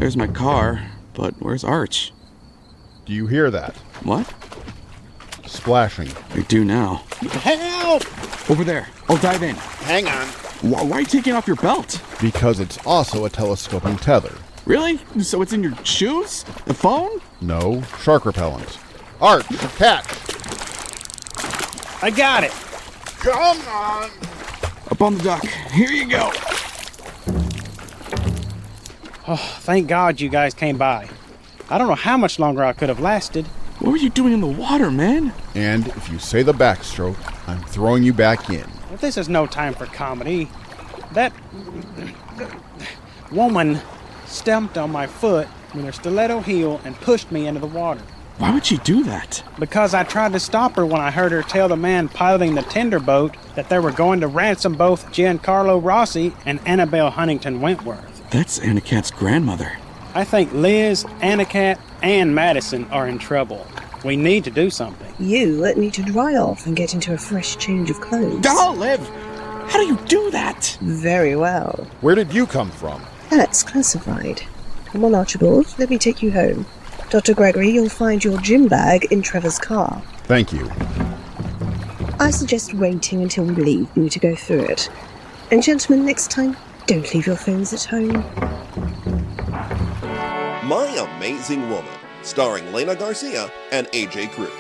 There's my car, but where's Arch? Do you hear that? What? Splashing. I do now. Help! Over there. I'll dive in. Hang on. Why are you taking off your belt? Because it's also a telescoping tether. Really? So it's in your shoes? The phone? No, shark repellent. Arch, catch! I got it. Come on! Up on the dock. Here you go. Oh, thank God you guys came by. I don't know how much longer I could have lasted. What were you doing in the water, man? And if you say the backstroke, I'm throwing you back in. But this is no time for comedy. That woman stamped on my foot with her stiletto heel and pushed me into the water. Why would she do that? Because I tried to stop her when I heard her tell the man piloting the tender boat that they were going to ransom both Giancarlo Rossi and Annabelle Huntington Wentworth. That's Anna Kat's grandmother. I think Liz, Anna Kat, and Madison are in trouble. We need to do something. You need to dry off and get into a fresh change of clothes. Liv! How do you do that? Very well. Where did you come from? That's classified. Come on, Archibald, let me take you home. Dr. Gregory, you'll find your gym bag in Trevor's car. Thank you. I suggest waiting until we leave for you to go through it. And gentlemen, next time, don't leave your phones at home. My Amazing Woman, starring Lena Garcia and AJ Cruz.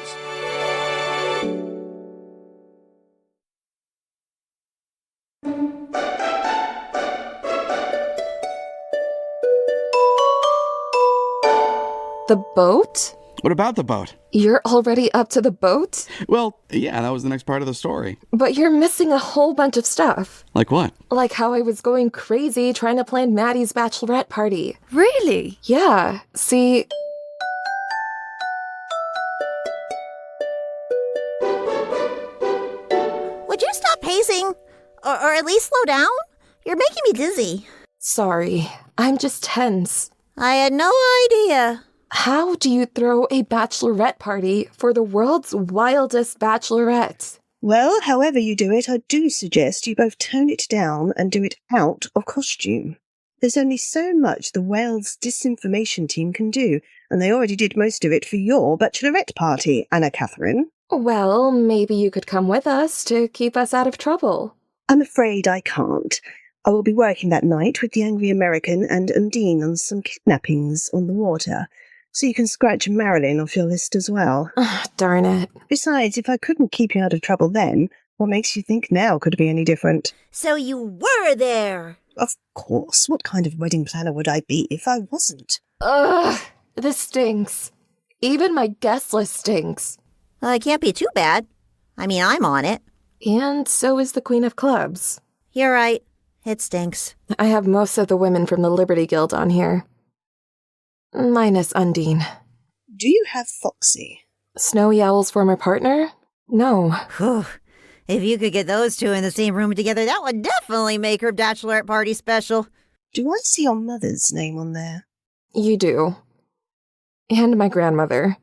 The boat? What about the boat? You're already up to the boat? Well, yeah, that was the next part of the story. But you're missing a whole bunch of stuff. Like what? Like how I was going crazy trying to plan Maddie's bachelorette party. Really? Yeah, see... Would you stop pacing? Or at least slow down? You're making me dizzy. Sorry, I'm just tense. I had no idea. How do you throw a bachelorette party for the world's wildest bachelorette? Well, however you do it, I do suggest you both tone it down and do it out of costume. There's only so much the Wales disinformation team can do, and they already did most of it for your bachelorette party, Anna Catherine. Well, maybe you could come with us to keep us out of trouble. I'm afraid I can't. I will be working that night with the Angry American and Undine on some kidnappings on the water, so you can scratch Marilyn off your list as well. Darn it. Besides, if I couldn't keep you out of trouble then, what makes you think now could be any different? So you were there. Of course. What kind of wedding planner would I be if I wasn't? Ugh, this stinks. Even my guest list stinks. It can't be too bad. I mean, I'm on it. And so is the Queen of Clubs. You're right. It stinks. I have most of the women from the Liberty Guild on here. Minus Undine. Do you have Foxy? Snowy Owl's former partner? No. Whew. If you could get those two in the same room together, that would definitely make her bachelorette party special. Do I see your mother's name on there? You do. And my grandmother.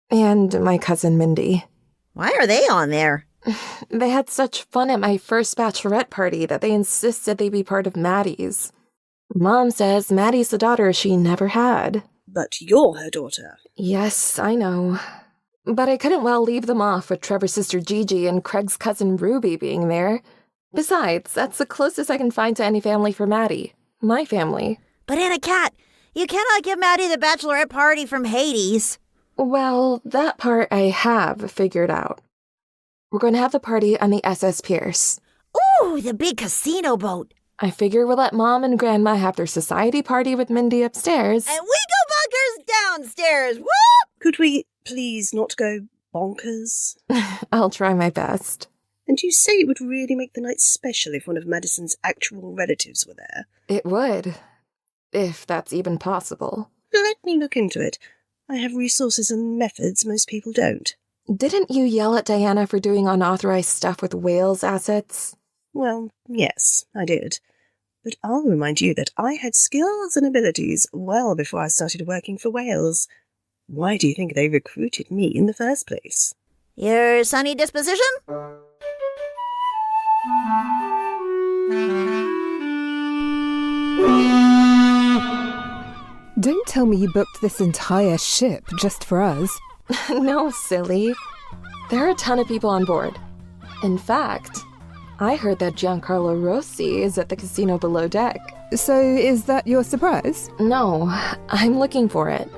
And my cousin Mindy. Why are they on there? They had such fun at my first bachelorette party that they insisted they be part of Maddie's. Mom says Maddie's the daughter she never had. But you're her daughter. Yes, I know. But I couldn't well leave them off with Trevor's sister Gigi and Craig's cousin Ruby being there. Besides, that's the closest I can find to any family for Maddie. My family. But Anna Kat, you cannot give Maddie the bachelorette party from Hades. Well, that part I have figured out. We're going to have the party on the SS Pierce. Ooh, the big casino boat. I figure we'll let Mom and Grandma have their society party with Mindy upstairs. And we go bunkers downstairs. Whoop! Could we please not go bonkers? I'll try my best. And you say it would really make the night special if one of Madison's actual relatives were there? It would. If that's even possible. Let me look into it. I have resources and methods most people don't. Didn't you yell at Diana for doing unauthorized stuff with Wales assets? Well, yes, I did. But I'll remind you that I had skills and abilities well before I started working for Wales. Why do you think they recruited me in the first place? Your sunny disposition? Don't tell me you booked this entire ship just for us. No, silly. There are a ton of people on board. In fact, I heard that Giancarlo Rossi is at the casino below deck. So is that your surprise? No, I'm looking for it.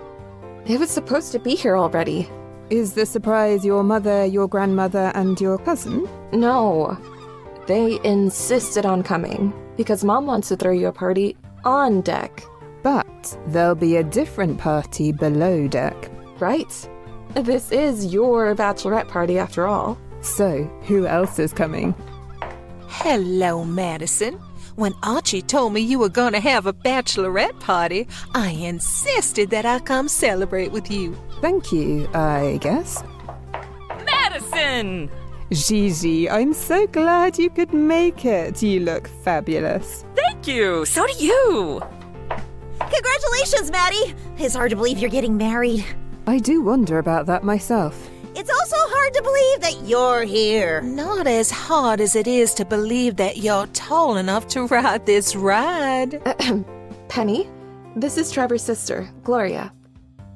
It was supposed to be here already. Is the surprise your mother, your grandmother, and your cousin? No. They insisted on coming because Mom wants to throw you a party on deck. But there'll be a different party below deck. Right. This is your bachelorette party after all. So, who else is coming? Hello, Madison. When Archie told me you were going to have a bachelorette party, I insisted that I come celebrate with you. Thank you, I guess. Madison! Gigi, I'm so glad you could make it. You look fabulous. Thank you! So do you! Congratulations, Maddie! It's hard to believe you're getting married. I do wonder about that myself. It's also hard to believe that you're here. Not as hard as it is to believe that you're tall enough to ride this ride. Penny, this is Trevor's sister, Gloria.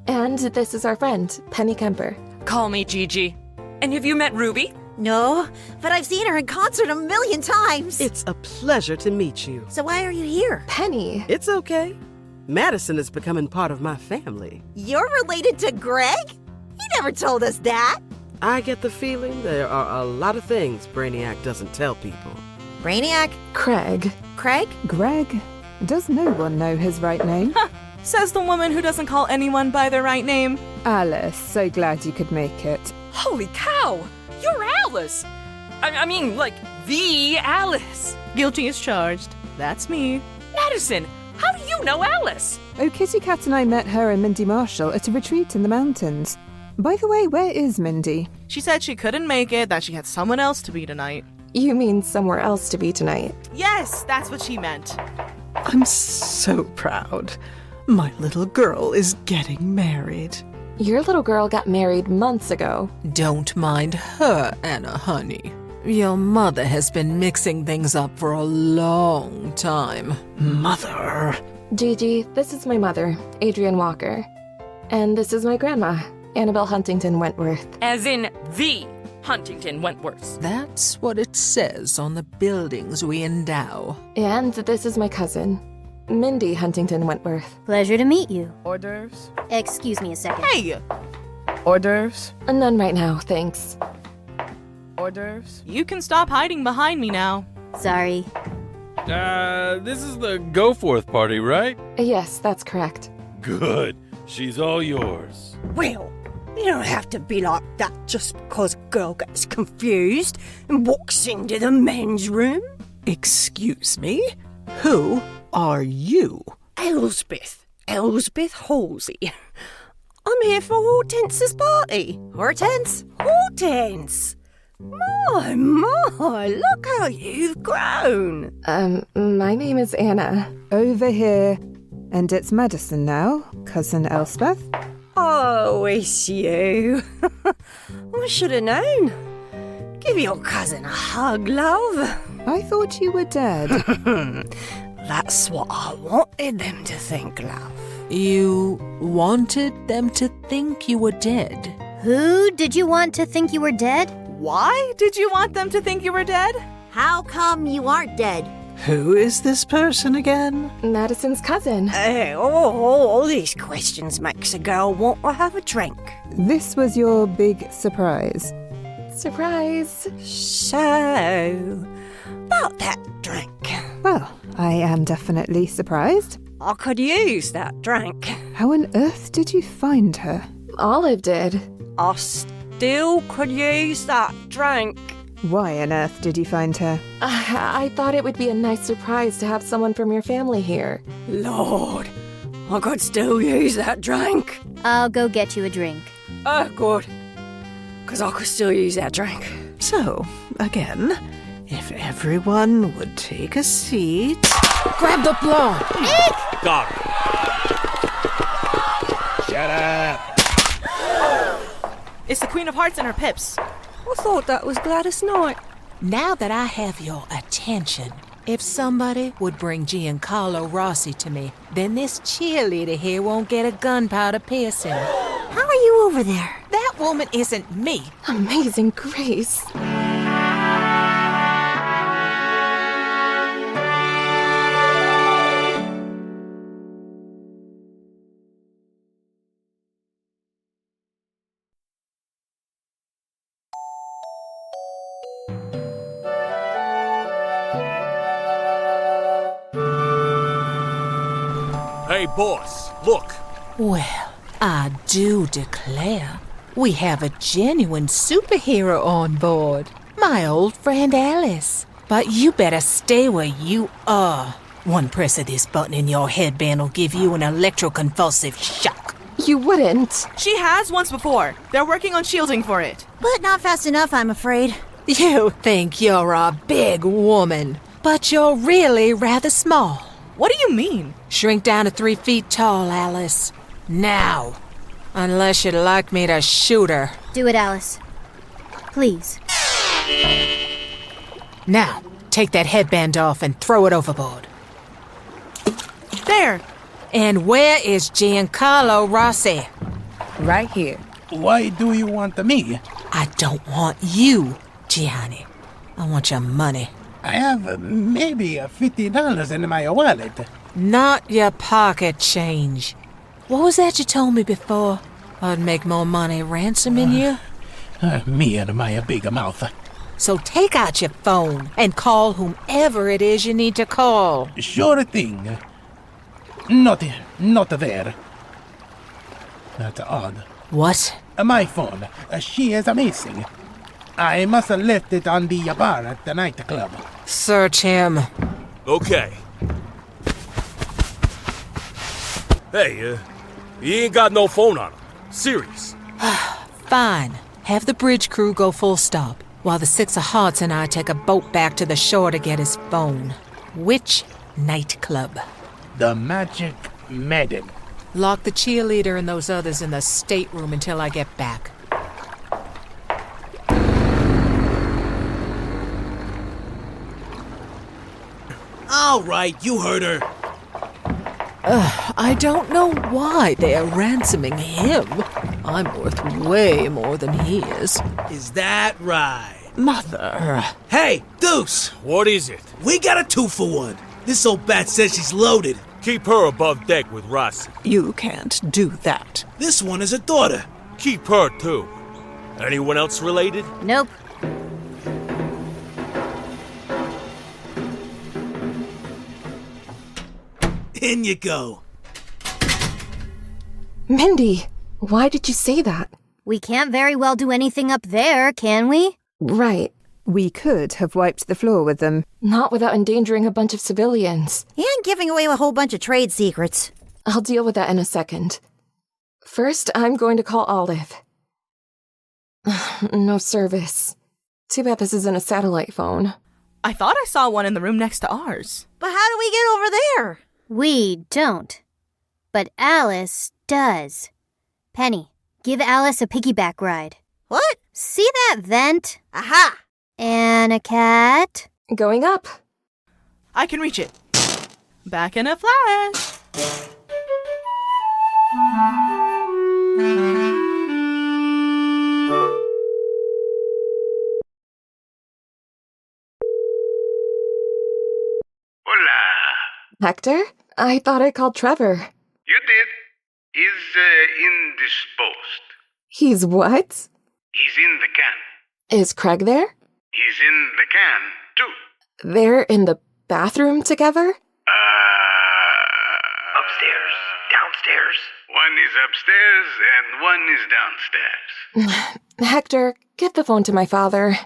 And this is our friend, Penny Kemper. Call me Gigi. And have you met Ruby? No, but I've seen her in concert a million times. It's a pleasure to meet you. So why are you here? Penny. It's okay. Madison is becoming part of my family. You're related to Greg? He never told us that. I get the feeling there are a lot of things Brainiac doesn't tell people. Brainiac? Craig. Craig? Greg? Does no one know his right name? Says the woman who doesn't call anyone by their right name. Alice, so glad you could make it. Holy cow! You're Alice! I mean, like, the Alice! Guilty as charged. That's me. Madison, how do you know Alice? Oh, Kitty Cat and I met her and Mindy Marshall at a retreat in the mountains. By the way, where is Mindy? She said she couldn't make it, that she had someone else to be tonight. You mean somewhere else to be tonight? Yes, that's what she meant. I'm so proud. My little girl is getting married. Your little girl got married months ago. Don't mind her, Anna, honey. Your mother has been mixing things up for a long time. Mother. Gigi, this is my mother, Adrienne Walker. And this is my grandma, Annabelle Huntington Wentworth. As in the Huntington Wentworth. That's what it says on the buildings we endow. And this is my cousin, Mindy Huntington Wentworth. Pleasure to meet you. Hors d'oeuvres? Excuse me a second. Hey! Hors d'oeuvres? None right now, thanks. Hors d'oeuvres? You can stop hiding behind me now. Sorry. This is the Goforth party, right? Yes, that's correct. Good. She's all yours. Well, you don't have to be like that just because a girl gets confused and walks into the men's room. Excuse me? Who are you? Elsbeth Halsey. I'm here for Hortense's party. Hortense? Hortense! My, look how you've grown. My name is Anna. Over here. And it's Madison now, Cousin Elspeth. Oh, it's you. I should have known. Give your cousin a hug, love. I thought you were dead. That's what I wanted them to think, love. You wanted them to think you were dead? Who did you want to think you were dead? Why did you want them to think you were dead? How come you aren't dead? Who is this person again? Madison's cousin. All these questions makes a girl want to have a drink. This was your big surprise. Surprise. So, about that drink. Well, I am definitely surprised. I could use that drink. How on earth did you find her? Olive did. I still could use that drink. Why on earth did you find her? I thought it would be a nice surprise to have someone from your family here. Lord, I could still use that drink. I'll go get you a drink. Oh, good. Because I could still use that drink. So, again, if everyone would take a seat... Grab the blonde! Got her. Shut up. It's the Queen of Hearts and her pips. I thought that was Gladys Knight. Now that I have your attention, If somebody would bring Giancarlo Rossi to me, then this cheerleader here won't get a gunpowder piercing. How are you over there? That woman isn't me. Amazing Grace. Hey, boss, look. Well, I do declare, we have a genuine superhero on board. My old friend Alice. But you better stay where you are. One press of this button in your headband will give you an electroconvulsive shock. You wouldn't. She has once before. They're working on shielding for it. But not fast enough, I'm afraid. You think you're a big woman, but you're really rather small. What do you mean? Shrink down to 3 feet tall, Alice. Now. Unless you'd like me to shoot her. Do it, Alice. Please. Now, take that headband off and throw it overboard. There. And where is Giancarlo Rossi? Right here. Why do you want me? I don't want you, Gianni. I want your money. I have maybe $50 in my wallet. Not your pocket change. What was that you told me before? I'd make more money ransoming you? Me and my big mouth. So take out your phone and call whomever it is you need to call. Sure thing. Not there. That's odd. What? My phone. She is missing. I must have left it on the bar at the nightclub. Search him. Okay. Hey, he ain't got no phone on him. Serious. Fine. Have the bridge crew go full stop, while the Six of Hearts and I take a boat back to the shore to get his phone. Which nightclub? The Magic Maiden. Lock the cheerleader and those others in the stateroom until I get back. All right, you heard her. I don't know why they are ransoming him. I'm worth way more than he is. Is that right? Mother. Hey, Deuce! What is it? We got a 2-for-1. This old bat says she's loaded. Keep her above deck with Rossi. You can't do that. This one is a daughter. Keep her, too. Anyone else related? Nope. In you go. Mindy, why did you say that? We can't very well do anything up there, can we? Right. We could have wiped the floor with them. Not without endangering a bunch of civilians. And giving away a whole bunch of trade secrets. I'll deal with that in a second. First, I'm going to call Olive. No service. Too bad this isn't a satellite phone. I thought I saw one in the room next to ours. But how do we get over there? We don't. But Alice does. Penny, give Alice a piggyback ride. What? See that vent? Aha! Anna Kat? Going up. I can reach it. Back in a flash. Hola. Hector? I thought I called Trevor. You did. He's indisposed. He's what? He's in the can. Is Craig there? He's in the can, too. They're in the bathroom together? Upstairs, downstairs. One is upstairs and one is downstairs. Hector, get the phone to my father. Okay,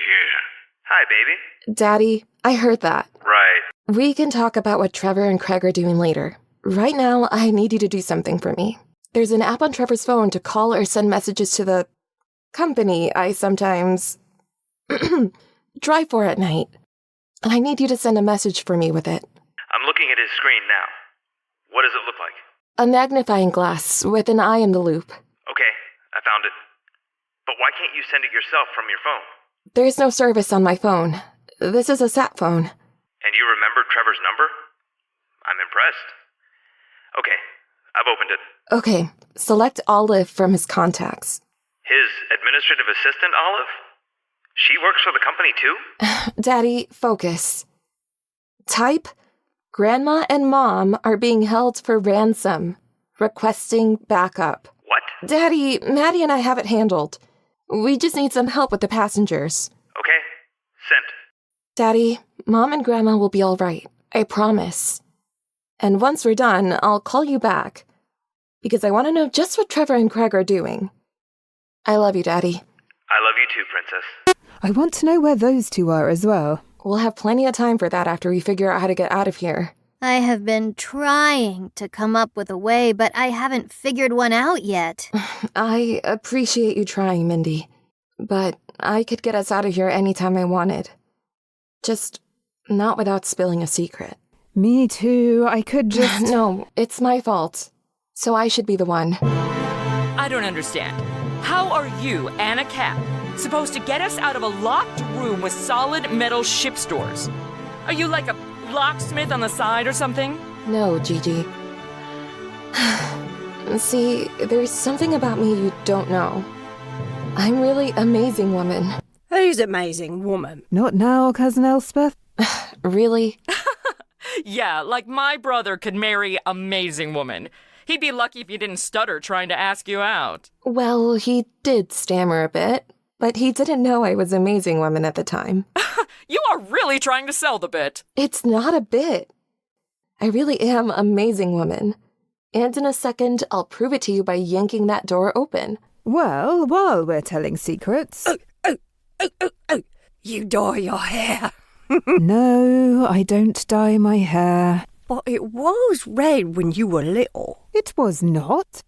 here. Hi, baby. Daddy, I heard that. Right. We can talk about what Trevor and Craig are doing later. Right now, I need you to do something for me. There's an app on Trevor's phone to call or send messages to the company I sometimes drive for at night. I need you to send a message for me with it. I'm looking at his screen now. What does it look like? A magnifying glass with an eye in the loop. Okay, I found it. But why can't you send it yourself from your phone? There's no service on my phone. This is a sat phone. And you remembered Trevor's number? I'm impressed. Okay, I've opened it. Okay, select Olive from his contacts. His administrative assistant, Olive? She works for the company too? Daddy, focus. Type, Grandma and Mom are being held for ransom. Requesting backup. What? Daddy, Maddie and I have it handled. We just need some help with the passengers. Okay, sent. Daddy, Mom and Grandma will be all right. I promise. And once we're done, I'll call you back. Because I want to know just what Trevor and Craig are doing. I love you, Daddy. I love you too, Princess. I want to know where those two are as well. We'll have plenty of time for that after we figure out how to get out of here. I have been trying to come up with a way, but I haven't figured one out yet. I appreciate you trying, Mindy. But I could get us out of here anytime I wanted. Just not without spilling a secret. Me too. I could just... No, it's my fault. So I should be the one. I don't understand. How are you, Anna Kat, supposed to get us out of a locked room with solid metal ship's doors? Are you like a locksmith on the side or something? No, Gigi. See, there's something about me you don't know. I'm really amazing woman. Who's amazing woman? Not now, Cousin Elspeth. Really? Yeah, like my brother could marry amazing woman. He'd be lucky if you didn't stutter trying to ask you out. Well, he did stammer a bit, but he didn't know I was amazing woman at the time. You are really trying to sell the bit. It's not a bit. I really am amazing woman. And in a second, I'll prove it to you by yanking that door open. Well, while we're telling secrets... Oh. You dye your hair. No, I don't dye my hair. But it was red when you were little. It was not.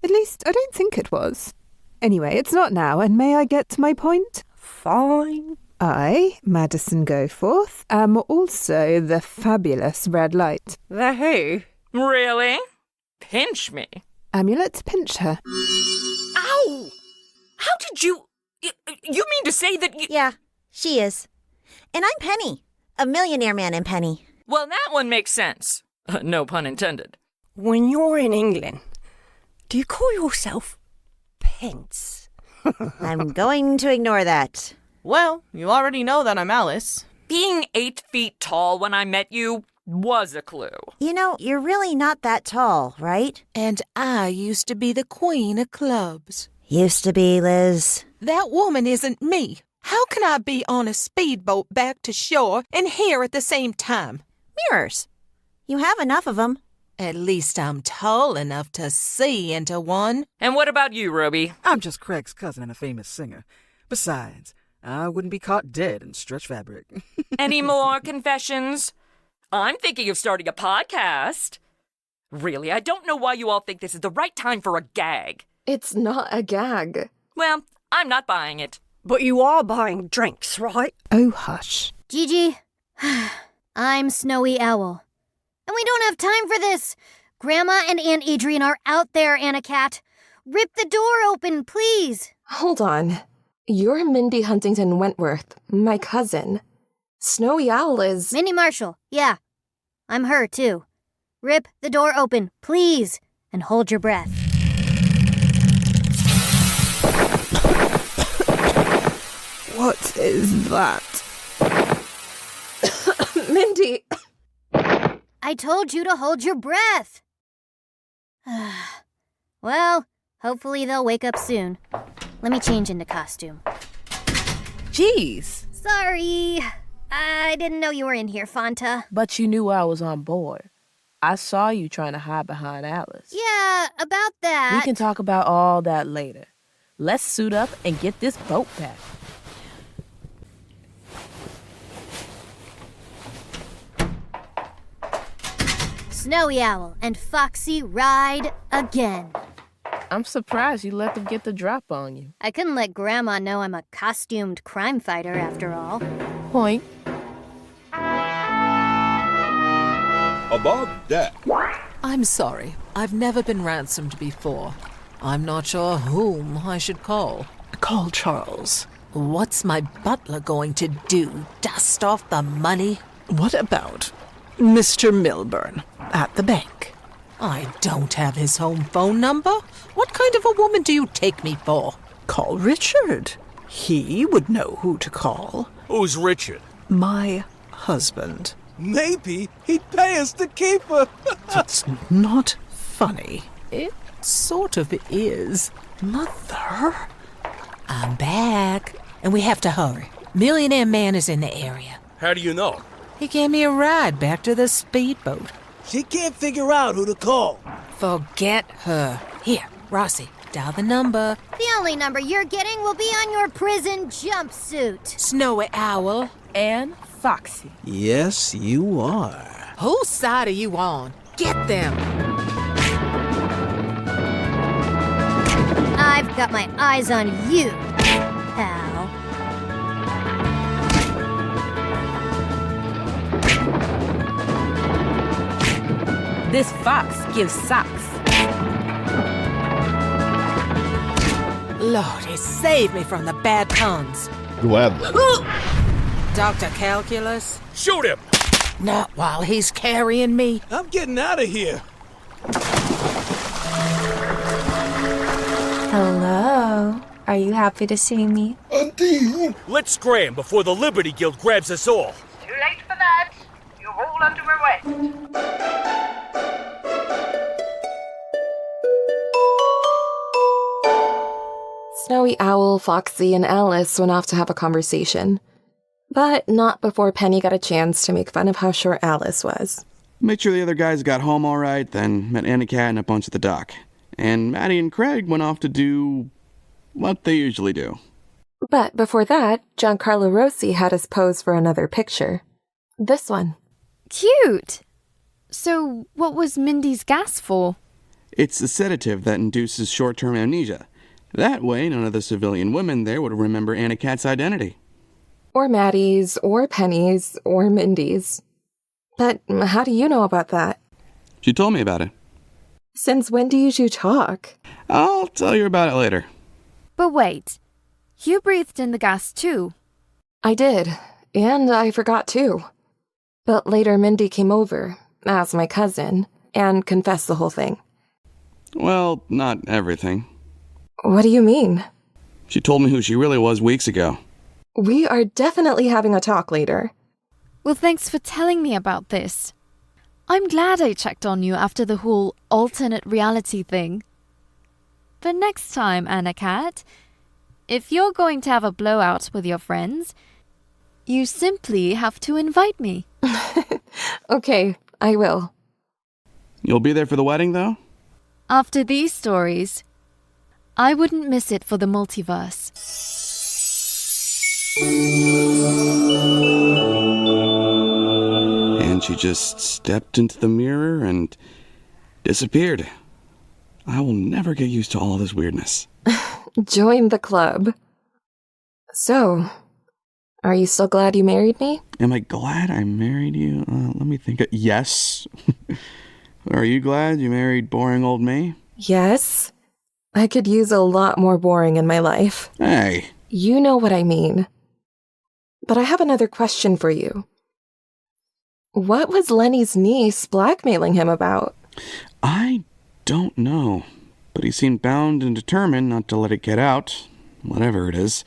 At least, I don't think it was. Anyway, it's not now, and may I get to my point? Fine. I, Madison Goforth, am also the fabulous red light. The who? Really? Pinch me. Amulet, pinch her. Ow! How did you... You mean to say that you... Yeah, she is. And I'm Penny, a millionaire man in Penny. Well, that one makes sense. No pun intended. When you're in England, do you call yourself Pence? I'm going to ignore that. Well, you already know that I'm Alice. Being 8 feet tall when I met you was a clue. You know, you're really not that tall, right? And I used to be the queen of clubs. Used to be, Liz. That woman isn't me. How can I be on a speedboat back to shore and here at the same time? Mirrors. You have enough of them. At least I'm tall enough to see into one. And what about you, Ruby? I'm just Craig's cousin and a famous singer. Besides, I wouldn't be caught dead in stretch fabric. Any more confessions? I'm thinking of starting a podcast. Really, I don't know why you all think this is the right time for a gag. It's not a gag. Well, I'm not buying it. But you are buying drinks, right? Oh, hush. Gigi, I'm Snowy Owl. And we don't have time for this. Grandma and Aunt Adrian are out there, Anna Kat. Rip the door open, please. Hold on. You're Mindy Huntington Wentworth, my cousin. Snowy Owl is... Mindy Marshall, yeah. I'm her, too. Rip the door open, please. And hold your breath. What is that? Mindy! I told you to hold your breath. Well, hopefully they'll wake up soon. Let me change into costume. Jeez. Sorry. I didn't know you were in here, Fanta. But you knew I was on board. I saw you trying to hide behind Alice. Yeah, about that. We can talk about all that later. Let's suit up and get this boat back. Snowy Owl and Foxy ride again. I'm surprised you let them get the drop on you. I couldn't let Grandma know I'm a costumed crime fighter after all. Point. Above deck. I'm sorry. I've never been ransomed before. I'm not sure whom I should call. Call Charles. What's my butler going to do? Dust off the money? What about Mr. Milburn at the bank? I don't have his home phone number. What kind of a woman do you take me for? Call Richard. He would know who to call. Who's Richard? My husband. Maybe he'd pay us to keep her. That's not funny. It sort of is. Mother? I'm back, and we have to hurry. Millionaire Man is in the area. How do you know? He gave me a ride back to the speedboat. She can't figure out who to call. Forget her. Here, Rossi, dial the number. The only number you're getting will be on your prison jumpsuit. Snowy Owl. And Foxy. Yes, you are. Whose side are you on? Get them. I've got my eyes on you, pal. This fox gives socks. Lordy, save me from the bad puns. Gladly. Dr. Calculus? Shoot him! Not while he's carrying me. I'm getting out of here. Hello. Are you happy to see me? Let's scram before the Liberty Guild grabs us all. Too late for that. You're all under arrest. Snowy Owl, Foxy, and Alice went off to have a conversation. But not before Penny got a chance to make fun of how short Alice was. Made sure the other guys got home all right, then met Anna Kat and a bunch at the dock. And Maddie and Craig went off to do what they usually do. But before that, Giancarlo Rossi had us pose for another picture. This one. Cute! So, what was Mindy's gas for? It's a sedative that induces short-term amnesia. That way, none of the civilian women there would remember Anna Kat's identity. Or Maddie's, or Penny's, or Mindy's. But how do you know about that? She told me about it. Since when do you two talk? I'll tell you about it later. But wait, you breathed in the gas too. I did, and I forgot too. But later Mindy came over, as my cousin, and confessed the whole thing. Well, not everything. What do you mean? She told me who she really was weeks ago. We are definitely having a talk later. Well, thanks for telling me about this. I'm glad I checked on you after the whole alternate reality thing. But next time, Anna Kat, if you're going to have a blowout with your friends, you simply have to invite me. Okay, I will. You'll be there for the wedding, though? After these stories, I wouldn't miss it for the multiverse. And she just stepped into the mirror and disappeared. I will never get used to all of this weirdness. Join the club. So, are you still glad you married me? Am I glad I married you? Let me think. Yes. Are you glad you married boring old me? Yes. I could use a lot more boring in my life. Hey. You know what I mean. But I have another question for you. What was Lenny's niece blackmailing him about? I don't know, but he seemed bound and determined not to let it get out, whatever it is.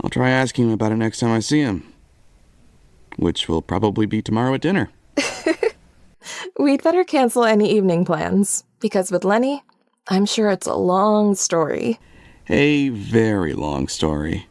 I'll try asking him about it next time I see him, which will probably be tomorrow at dinner. We'd better cancel any evening plans, because with Lenny, I'm sure it's a long story. A very long story.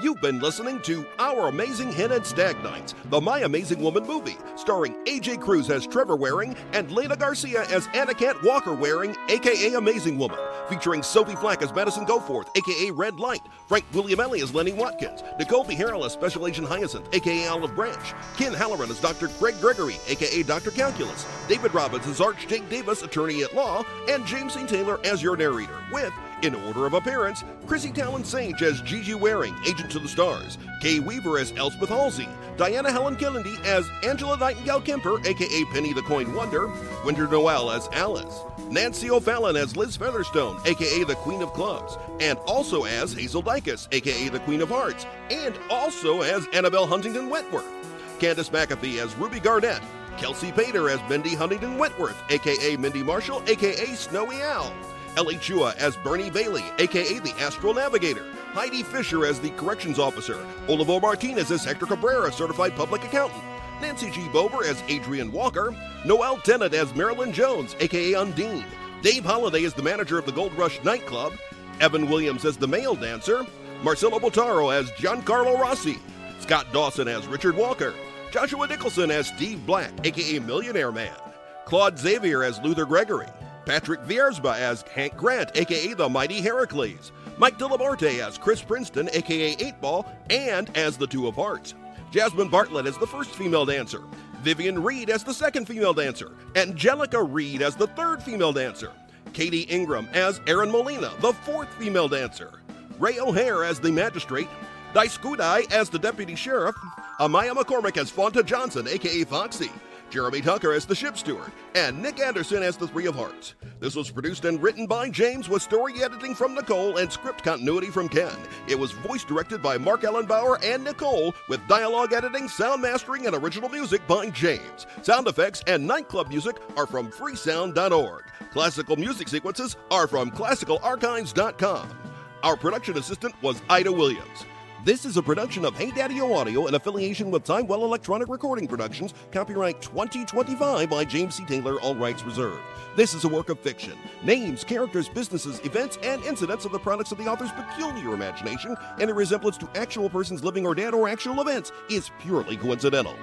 You've been listening to Our Amazing Hen and Stag Nights, the My Amazing Woman movie, starring AJ Cruz as Trevor Waring and Lena Garcia as Anna Kat Walker Waring, aka Amazing Woman, featuring Sophie Flack as Madison Goforth, aka Red Light, Frank Williamelli as Lenny Watkins, Nicole Beharrell as Special Agent Hyacinth, aka Olive Branch, Ken Halloran as Dr. Craig Gregory, aka Dr. Calculus, David Robbins as Arch Jake Davis, Attorney at Law, and James C. Taylor as your narrator, with In order of appearance, Chrissy Talon Sage as Gigi Waring, Agent to the Stars, Kay Weaver as Elspeth Halsey, Diana Helen Kennedy as Angela Nightingale Kemper, aka Penny the Coin Wonder, Winter Noel as Alice, Nancy O'Fallon as Liz Featherstone, aka the Queen of Clubs, and also as Hazel Dykes, aka the Queen of Hearts, and also as Annabelle Huntington Wentworth, Candace McAfee as Ruby Garnett, Kelsey Pater as Mindy Huntington Wentworth, aka Mindy Marshall, aka Snowy Owl, Ellie Chua as Bernie Bailey, aka the Astral Navigator, Heidi Fisher as the Corrections Officer, Olivo Martinez as Hector Cabrera, Certified Public Accountant, Nancy G. Bober as Adrian Walker, Noelle Tennant as Marilyn Jones, aka Undine, Dave Holliday as the manager of the Gold Rush nightclub, Evan Williams as the male dancer, Marcelo Botaro as Giancarlo Rossi, Scott Dawson as Richard Walker, Joshua Nicholson as Steve Black, aka Millionaire Man, Claude Xavier as Luther Gregory, Patrick Viersba as Hank Grant, aka the Mighty Heracles, Mike Delabarte as Chris Princeton, aka 8-Ball, and as the Two of Hearts, Jasmine Bartlett as the first female dancer, Vivian Reed as the second female dancer, Angelica Reed as the third female dancer, Katie Ingram as Erin Molina, the fourth female dancer, Ray O'Hare as the magistrate, Dice Kudai as the deputy sheriff, Amaya McCormick as Fonta Johnson, aka Foxy, Jeremy Tucker as the ship steward, and Nick Anderson as the Three of Hearts. This was produced and written by James with story editing from Nicole and script continuity from Ken. It was voice directed by Mark Ellenbauer and Nicole with dialogue editing, sound mastering, and original music by James. Sound effects and nightclub music are from freesound.org. Classical music sequences are from classicalarchives.com. Our production assistant was Ida Williams. This is a production of Hey Daddy-O Audio in affiliation with Timewell Electronic Recording Productions, copyright 2025 by James C. Taylor, all rights reserved. This is a work of fiction. Names, characters, businesses, events, and incidents are the products of the author's peculiar imagination, and a resemblance to actual persons living or dead or actual events is purely coincidental.